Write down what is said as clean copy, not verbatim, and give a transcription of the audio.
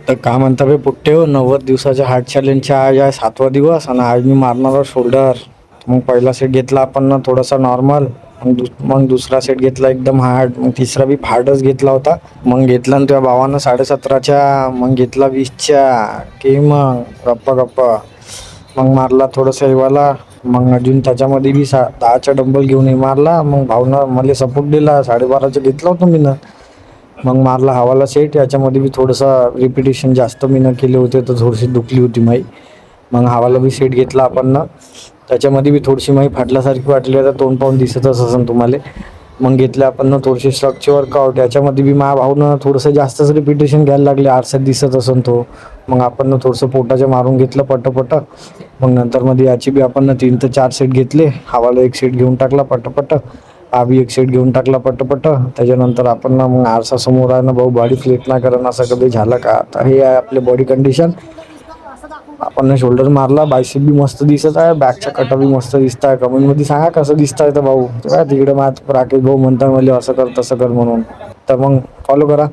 तर का म्हणता बे पुट्टे हो, 90 दिवसाच्या हार्ट चॅलेंजच्या आज आहे 7वा दिवस आणि आज मी मारणार शोल्डर. मग पहिला सेट घेतला आपण ना थोडासा नॉर्मल, मग दुसरा सेट घेतला एकदम हार्ड, मग तिसरा बी हार्डच घेतला होता. मग घेतला ना तुझ्या भावानं 17.5च्या, मग घेतला 20च्या की मग गप्पा गप्पा. मग मारला थोडंसं हेवाला, मग अजून त्याच्यामध्ये बी 10चा डंबल घेऊन मारला. मग भावना मला सपोर्ट दिला, 12.5चा घेतला होता मी ना. मग मारला हवाला सेट, याच्यामध्ये बी थोडंसं रिपिटेशन जास्त मी न केले होते तर थोडीशी दुखली होती माई. मग हवाला बी सेट घेतला आपण ना, त्याच्यामध्ये बी थोडीशी माई फाटल्यासारखी वाटली, आता तोंड पाहून दिसतच असेल तुम्हाला. मग घेतले आपण ना थोडीशी स्ट्रक्चर वर्कआउट, याच्यामध्ये बी माझ्या भाऊनं थोडंसं जास्तच रिपिटेशन घ्यायला लागले, आरशात दिसत असेल तो. मग आपण ना थोडंसं पोटाच्या मारून घेतलं पटपट. मग नंतर मध्ये याची बी आपण 3 ते 4 सेट घेतले. हवाला एक सेट घेऊन टाकला पटपट, हा बी एक सेट घेऊन टाकला पटपट. त्याच्यानंतर आपण ना मग आरसा समोर आहे ना भाऊ, बॉडी फ्लेट नाही करणं असं कधी झालं का. आता हे आहे आपली बॉडी कंडिशन. आपण शोल्डर मारला, बायसेप बी मस्त दिसत आहे, बॅकच्या कटा बी मस्त दिसत आहे. कमेंटमध्ये सांगा कसं दिसतंय तर भाऊ. तिकडे राकेश भाऊ म्हणताय मला असं कर तसं कर म्हणून, तर मग फॉलो करा.